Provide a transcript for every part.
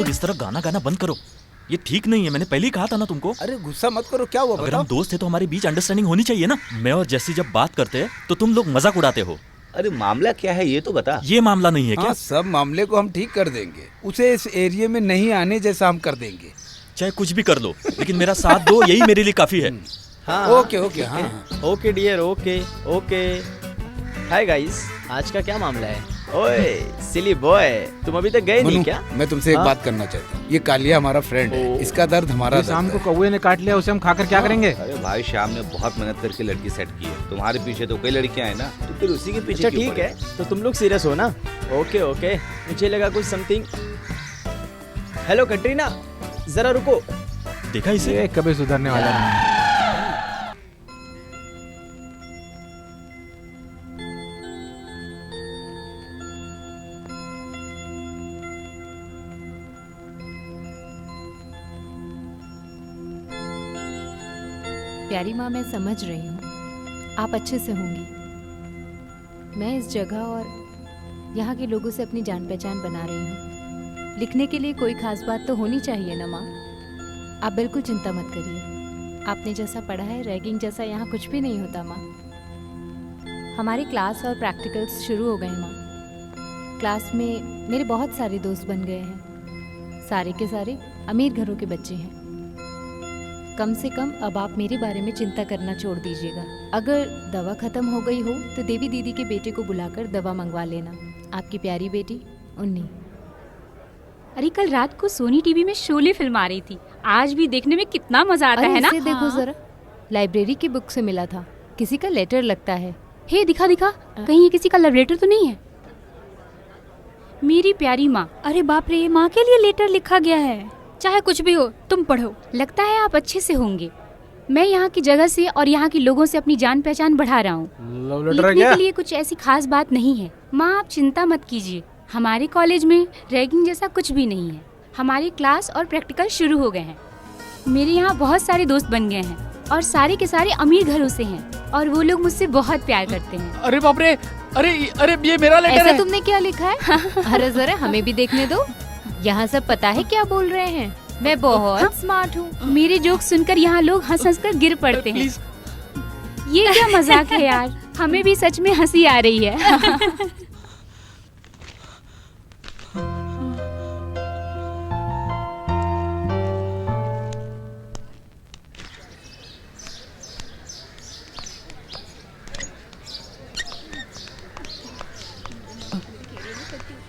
लोग इस तरह गाना गाना बंद करो, ये ठीक नहीं है। मैंने पहले ही कहा था ना तुमको। अरे गुस्सा मत करो, क्या हुआ अगर बताओ। हम दोस्त थे तो हमारे बीच अंडरस्टैंडिंग होनी चाहिए ना। मैं और जैसी जब बात करते हैं तो तुम लोग मजाक उड़ाते हो। अरे मामला क्या है ये तो बता। ये मामला नहीं है क्या? हाँ, सब मामले को हम ठीक कर देंगे। उसे इस एरिया में नहीं आने जैसा हम कर देंगे। चाहे कुछ भी कर लो, लेकिन मेरा साथ दो, यही मेरे लिए काफी है। हाँ ओके ओके, हाँ okay dear, okay okay. Hi guys, आज का क्या मामला है? ओए सिली बॉय, तुम अभी तक गए नहीं क्या? मैं तुमसे एक हाँ? बात करना चाहता हूँ। ये कालिया हमारा फ्रेंड है, इसका दर्द हमारा दर्द शाम को है। कौवे ने काट लिया, उसे हम खाकर क्या करेंगे? अरे भाई श्याम ने बहुत मेहनत करके लड़की सेट की है। तुम्हारे पीछे तो कई लड़कियां हैं ना, तो फिर उसी के पीछे अच्छा क्यों ठीक पड़े? है, तो तुम लोग सीरियस हो ना? ओके ओके, मुझे लगा कुछ समथिंग। हेलो कटरीना, जरा रुको। देखा इसे? ये कभी सुधरने वाला नहीं। प्यारी माँ, मैं समझ रही हूँ आप अच्छे से होंगी। मैं इस जगह और यहाँ के लोगों से अपनी जान पहचान बना रही हूँ। लिखने के लिए कोई खास बात तो होनी चाहिए ना माँ। आप बिल्कुल चिंता मत करिए। आपने जैसा पढ़ा है, रैगिंग जैसा यहाँ कुछ भी नहीं होता माँ। हमारी क्लास और प्रैक्टिकल्स शुरू हो गए हैं माँ। क्लास में मेरे बहुत सारे दोस्त बन गए हैं। सारे के सारे अमीर घरों के बच्चे हैं। कम से कम अब आप मेरे बारे में चिंता करना छोड़ दीजिएगा। अगर दवा खत्म हो गई हो तो देवी दीदी के बेटे को बुलाकर दवा मंगवा लेना। आपकी प्यारी बेटी उन्नी। अरे कल रात को सोनी टीवी में शोले फिल्म आ रही थी, आज भी देखने में कितना मजा आता है ना। इसे देखो जरा, लाइब्रेरी की बुक से मिला था, किसी का लेटर लगता है। हे दिखा दिखा, कहीं ये किसी का लव लेटर तो नहीं है? मेरी प्यारी माँ, अरे बाप रे, माँ के लिए लेटर लिखा गया है। चाहे कुछ भी हो, तुम पढ़ो। लगता है आप अच्छे से होंगे। मैं यहाँ की जगह से और यहाँ के लोगों से अपनी जान पहचान बढ़ा रहा हूँ। लव लेटर है लिखने क्या? के लिए कुछ ऐसी खास बात नहीं है। माँ आप चिंता मत कीजिए, हमारे कॉलेज में रैगिंग जैसा कुछ भी नहीं है। हमारी क्लास और प्रैक्टिकल शुरू हो गए हैं। मेरे यहाँ बहुत सारे दोस्त बन गए हैं और सारे के सारे अमीर घरों से हैं और वो लोग मुझसे बहुत प्यार करते हैं। अरे बाप रे, अरे ये मेरा लेटर ऐसा है। तुमने क्या लिखा है? अरे जरा हमें भी देखने दो। यहाँ सब पता है क्या बोल रहे हैं। मैं बहुत स्मार्ट हूँ। मेरे जोक सुनकर यहाँ लोग हंस हंस कर गिर पड़ते हैं। ये क्या मजाक है यार, हमें भी सच में हंसी आ रही है।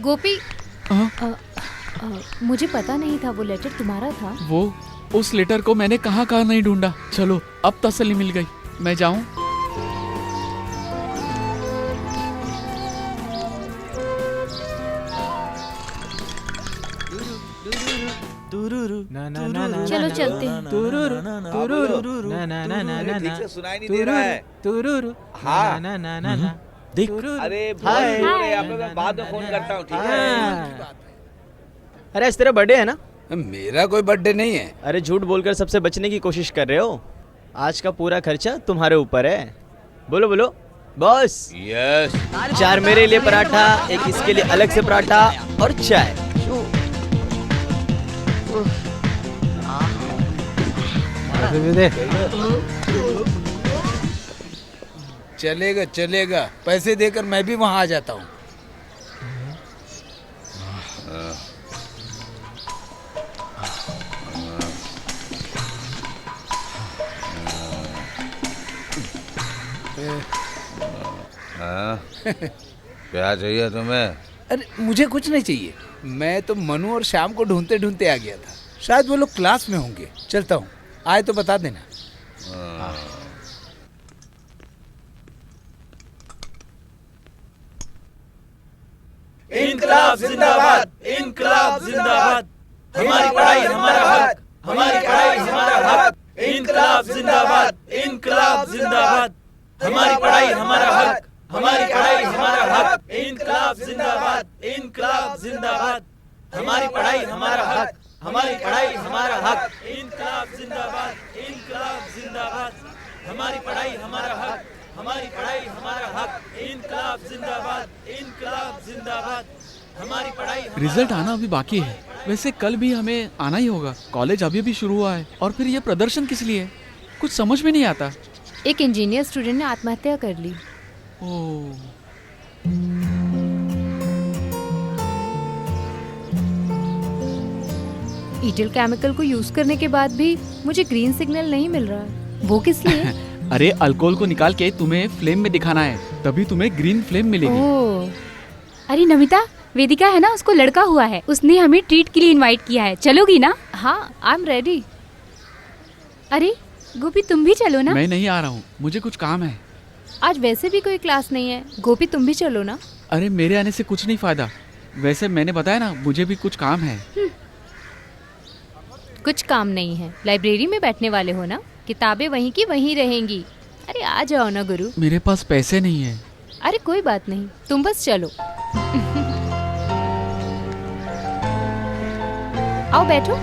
गोपी, मुझे पता नहीं था वो लेटर तुम्हारा था। वो उस लेटर को मैंने कहाँ कहाँ नहीं ढूंढा। चलो अब तसल्ली मिल गई, मैं जाऊं? चलो चलते हैं। ठीक से सुनाई नहीं दे रहा है। हाँ देख, अरे बहुत जोर है यहाँ पे, मैं बाद में फोन करता हूँ, ठीक है? अरे आज तेरा बर्थडे है ना? मेरा कोई बर्थडे नहीं है। अरे झूठ बोलकर सबसे बचने की कोशिश कर रहे हो। आज का पूरा खर्चा तुम्हारे ऊपर है। बोलो बोलो बॉस। यस। 4 मेरे लिए पराठा, एक इसके लिए अलग से पराठा और चाय। चलेगा चलेगा, पैसे देकर मैं भी वहाँ आ जाता हूँ। क्या चाहिए तुम्हें? अरे मुझे कुछ नहीं चाहिए। मैं तो मनु और श्याम को ढूंढते ढूंढते आ गया था। शायद वो लोग क्लास में होंगे। चलता हूँ, आए तो बता देना। इनकलाब जिंदाबाद, इनकलाब जिंदाबाद। हमारी पढ़ाई हमारा हक, हमारी पढ़ाई हमारा हक। इनकलाब जिंदाबाद, इनकलाब जिंदाबाद। हमारी पढ़ाई हमारा हक, हमारी पढ़ाई हमारा हक। इनकलाब जिंदाबाद, इनकलाब जिंदाबाद। हमारी पढ़ाई हमारा हक, हमारी पढ़ाई हमारा हक। इनकलाब जिंदाबाद, इनकलाब जिंदाबाद। हमारी पढ़ाई हमारा हक, हमारी पढ़ाई हमारा हक। इनकलाब जिंदाबाद, इनकलाब जिंदाबाद। हमारी पढ़ाई रिजल्ट आना अभी बाकी है। वैसे कल भी हमें आना ही होगा। कॉलेज अभी भी शुरू हुआ है और फिर ये प्रदर्शन किस लिए? कुछ समझ में नहीं आता। एक इंजीनियर स्टूडेंट ने आत्महत्या कर ली। ओह, ईटल केमिकल को यूज करने के बाद भी मुझे ग्रीन सिग्नल नहीं मिल रहा। वो किस लिए? अरे अल्कोहल को निकाल के तुम्हें फ्लेम में दिखाना है, तभी तुम्हें ग्रीन फ्लेम मिलेगी। ओह, अरे नमिता, वेदिका है ना, उसको लड़का हुआ है, उसने हमें ट्रीट के लिए इनवाइट किया है, चलोगी ना? हाँ, आई एम रेडी। अरे गोपी, तुम भी चलो ना। मैं नहीं आ रहा हूँ, मुझे कुछ काम है। आज वैसे भी कोई क्लास नहीं है। गोपी, तुम भी चलो ना। अरे मेरे आने से कुछ नहीं फायदा। वैसे मैंने बताया ना, मुझे भी कुछ काम है। कुछ काम नहीं है? लाइब्रेरी में बैठने वाले हो ना, किताबें वहीं की वहीं रहेंगी। अरे आ जाओ ना गुरु। मेरे पास पैसे नहीं है। अरे कोई बात नहीं, तुम बस चलो। आओ बैठो।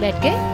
बैठ गए?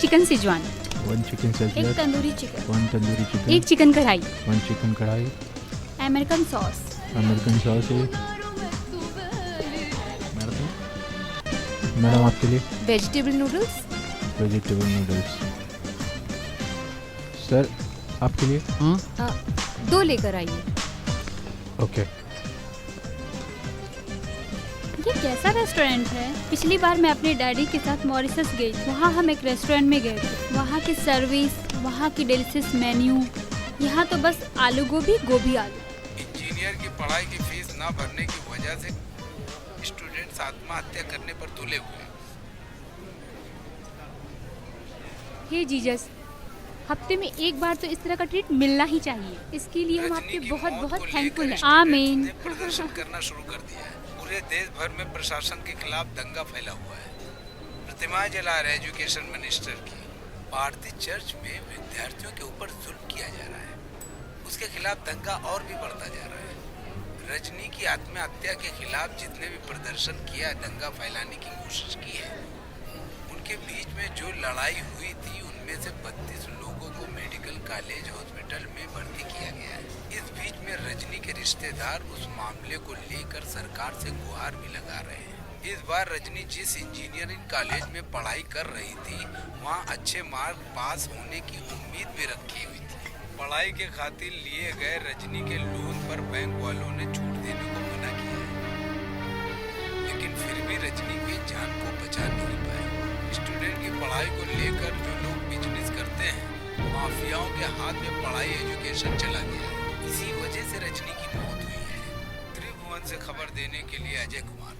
चिकन सिजवान, 1 चिकन एक salad, tandoori chicken, 1 tandoori chicken, एक चिकन कढ़ाई, 1 चिकन कढ़ाई, अमेरिकन सॉस, अमेरिकन सॉस है। मैडम आपके लिए vegetable noodles. Vegetable noodles. Sir आपके लिए हाँ, 2 लेकर आइए। ओके। ये कैसा रेस्टोरेंट है? पिछली बार मैं अपने डैडी के साथ मॉरिशस गई, वहाँ हम एक रेस्टोरेंट में गए थे। वहाँ की सर्विस, वहाँ की डिलीशियस मेन्यू, यहाँ तो बस आलू गोभी गोभी आलू। इंजीनियर की पढ़ाई की फीस ना भरने की वजह से स्टूडेंट्स आत्महत्या करने पर तुले हुए हैं। हे जीसस, हफ्ते में एक बार तो इस तरह का ट्रीट मिलना ही चाहिए। इसके लिए हम आपके बहुत बहुत थैंकफुल हैं। आमीन। प्रदर्शन करना शुरू कर दिया है। पूरे देश भर में प्रशासन के खिलाफ दंगा फैला हुआ है। प्रतिमाएं जला रहे एजुकेशन मिनिस्टर की। भारतीय चर्च में विद्यार्थियों के ऊपर जुल्म किया जा रहा है। उसके खिलाफ दंगा और भी बढ़ता जा रहा है। रजनी की आत्महत्या के खिलाफ जितने भी प्रदर्शन किया, दंगा फैलाने की कोशिश की है, उनके बीच में जो लड़ाई हुई थी उनमें से 32 लोगों को मेडिकल कॉलेज हॉस्पिटल में भर्ती किया गया है। इस बीच में रजनी के रिश्तेदार उस मामले को लेकर सरकार से गुहार भी लगा रहे हैं। इस बार रजनी जिस इंजीनियरिंग कॉलेज में पढ़ाई कर रही थी, वहाँ अच्छे मार्क पास होने की उम्मीद भी रखी हुई थी। पढ़ाई के खातिर लिए गए रजनी के लोन पर बैंक वालों ने छूट देने को मना किया है, लेकिन फिर भी रजनी की जान को बचा नहीं पाए। स्टूडेंट की पढ़ाई को लेकर जो लोग बिजनेस करते हैं, माफियाओं के हाथ में पढ़ाई एजुकेशन चला गया है। इसी वजह से रजनी की मौत हुई है। त्रिभुवन से खबर देने के लिए अजय कुमार।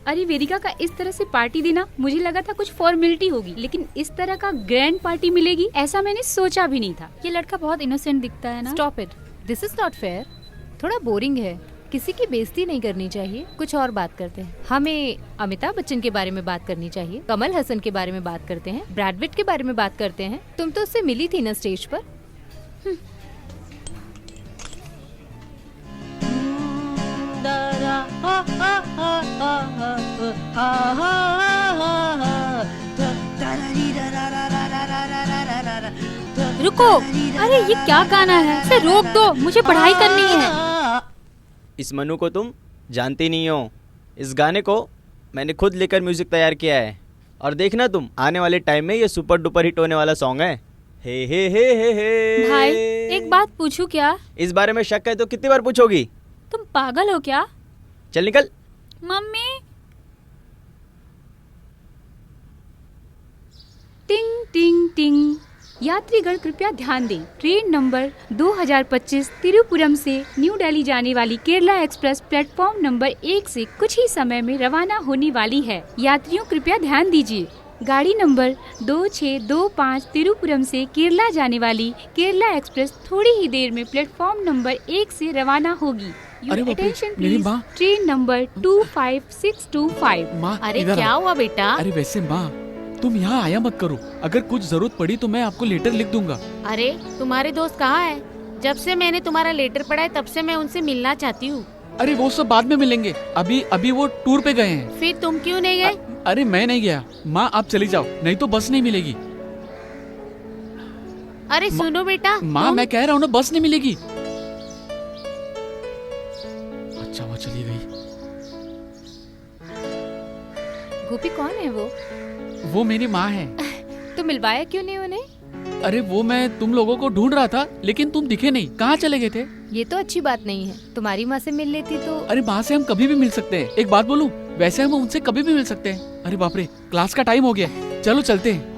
अरे वेदिका का इस तरह से पार्टी देना, मुझे लगा था कुछ फॉर्मेलिटी होगी, लेकिन इस तरह का ग्रैंड पार्टी मिलेगी ऐसा मैंने सोचा भी नहीं था। ये लड़का बहुत इनोसेंट दिखता है ना। Stop it, this is not fair. थोड़ा बोरिंग है। किसी की बेइज्जती नहीं करनी चाहिए। कुछ और बात करते हैं। हमें अमिताभ बच्चन के बारे में बात करनी चाहिए, कमल हसन के बारे में बात करते हैं, ब्रैड पिट के बारे में बात करते हैं। तुम तो उससे मिली थी ना स्टेज पर। रुको, अरे ये क्या गाना है? इसे रोक दो, मुझे पढ़ाई करनी है। इस मनु को तुम जानती नहीं हो। इस गाने को मैंने खुद लेकर म्यूजिक तैयार किया है। और देखना तुम, आने वाले टाइम में ये सुपर डुपर हिट होने वाला सॉन्ग है। हे भाई एक बात पूछूं क्या? इस बारे में शक है तो कितनी बार पूछोगी? तुम पागल हो क्या? चल निकल। मम्मी। टिंग टिंग टिंग। यात्रीगण कृपया ध्यान दें, ट्रेन नंबर 2025 तिरुपुरम से न्यू दिल्ली जाने वाली केरला एक्सप्रेस प्लेटफॉर्म नंबर 1 से कुछ ही समय में रवाना होने वाली है। यात्रियों कृपया ध्यान दीजिए, गाड़ी नंबर 2625 तिरुपुरम से केरला जाने वाली केरला एक्सप्रेस थोड़ी ही देर में प्लेटफॉर्म नंबर 1 से रवाना होगी। अरे बाप रे, Attention मेरी please, माँ। Train number 25625। माँ अरे इधर क्या आओ। हुआ बेटा? अरे वैसे माँ, तुम यहाँ आया मत करो। अगर कुछ जरूरत पड़ी तो मैं आपको लेटर लिख दूंगा। अरे तुम्हारे दोस्त कहाँ है? जब से मैंने तुम्हारा लेटर पढ़ा है तब से मैं उनसे मिलना चाहती हूँ। अरे वो सब बाद में मिलेंगे, अभी वो टूर पे गए हैं। फिर तुम क्यों नहीं गए? अरे मैं नहीं गया माँ, आप चली जाओ, नहीं तो बस नहीं मिलेगी। अरे सुनो बेटा, माँ मैं कह रहा हूँ ना, बस नहीं मिलेगी। अच्छा वो चली गई। गोपी कौन है वो? वो मेरी माँ है। तो मिलवाया क्यों नहीं उन्हें? अरे वो मैं तुम लोगों को ढूंढ रहा था, लेकिन तुम दिखे नहीं, कहाँ चले गए थे? ये तो अच्छी बात नहीं है। तुम्हारी माँ से मिल लेती तो। अरे माँ से हम कभी भी मिल सकते हैं। एक बात बोलूं, वैसे हम उनसे कभी भी मिल सकते हैं। अरे बाप रे, क्लास का टाइम हो गया, चलो चलते हैं।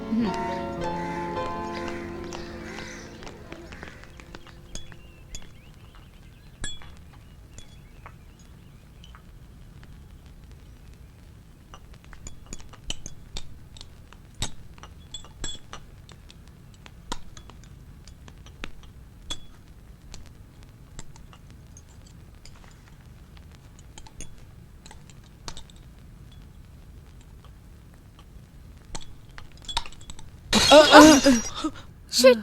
शिट,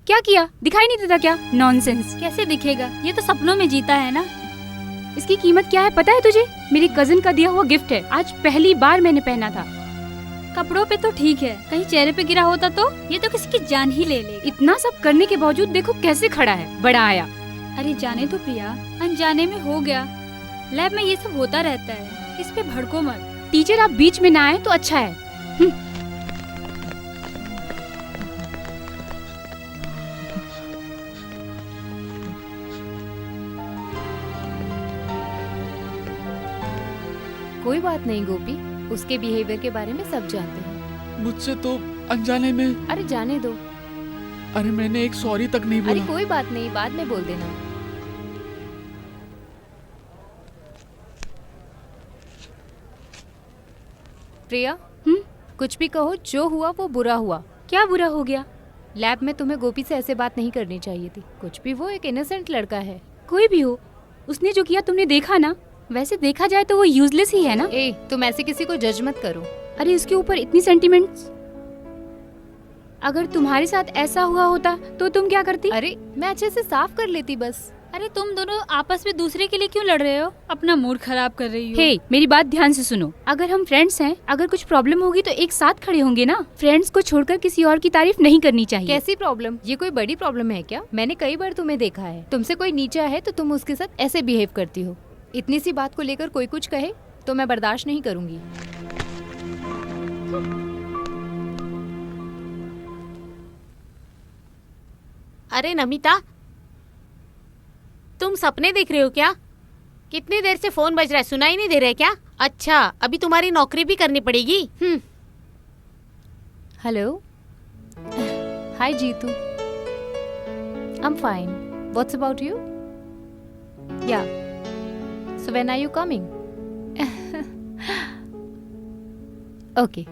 क्या किया? दिखाई नहीं देता क्या? नॉनसेंस। कैसे दिखेगा? ये तो सपनों में जीता है ना। इसकी कीमत क्या है पता है तुझे? मेरी कजिन का दिया हुआ गिफ्ट है। आज पहली बार मैंने पहना था। कपड़ों पे तो ठीक है, कहीं चेहरे पे गिरा होता तो ये तो किसी की जान ही ले ले। इतना सब करने के बावजूद देखो कैसे खड़ा है, बड़ा आया। अरे जाने तो प्रिया, अनजाने में हो गया। लैब में ये सब होता रहता है, इस पे भड़को मत। टीचर आप बीच में ना आए तो अच्छा है। कोई बात नहीं गोपी, उसके बिहेवियर के बारे में सब जानते हैं। मुझसे तो अनजाने में। अरे जाने दो। अरे मैंने एक सॉरी तक नहीं अरे बोला। कोई बात नहीं, बाद में बोल देना। प्रिया, कुछ भी कहो, जो हुआ वो बुरा हुआ। क्या बुरा हो गया? लैब में तुम्हें गोपी से ऐसे बात नहीं करनी चाहिए थी। कुछ भी, वो एक इनोसेंट लड़का है। कोई भी हो, उसने जो किया तुमने देखा ना। वैसे देखा जाए तो वो यूजलेस ही है ना। ए, तुम ऐसे किसी को जज मत करो। अरे इसके ऊपर इतनी सेंटिमेंट्स। अगर तुम्हारे साथ ऐसा हुआ होता तो तुम क्या करती? अरे मैं अच्छे से साफ कर लेती बस। अरे तुम दोनों आपस में दूसरे के लिए क्यों लड़ रहे हो? अपना मूड खराब कर रही हो। हे, मेरी बात ध्यान से सुनो। अगर हम फ्रेंड्स हैं, अगर कुछ प्रॉब्लम होगी तो एक साथ खड़े होंगे ना। फ्रेंड्स को छोड़कर किसी और की तारीफ नहीं करनी चाहिए। कैसी प्रॉब्लम? ये कोई बड़ी प्रॉब्लम है क्या? मैंने कई बार तुम्हें देखा है, तुमसे कोई नीचा है तो तुम उसके साथ ऐसे बिहेव करती हो। इतनी सी बात को लेकर कोई कुछ कहे तो मैं बर्दाश्त नहीं करूंगी। अरे नमिता, तुम सपने देख रहे हो क्या? कितनी देर से फोन बज रहा है, सुनाई नहीं दे रहा है क्या? अच्छा, अभी तुम्हारी नौकरी भी करनी पड़ेगी। Hello, hi Jitu, I am fine, what's about you? Yeah, so when are you coming? Okay.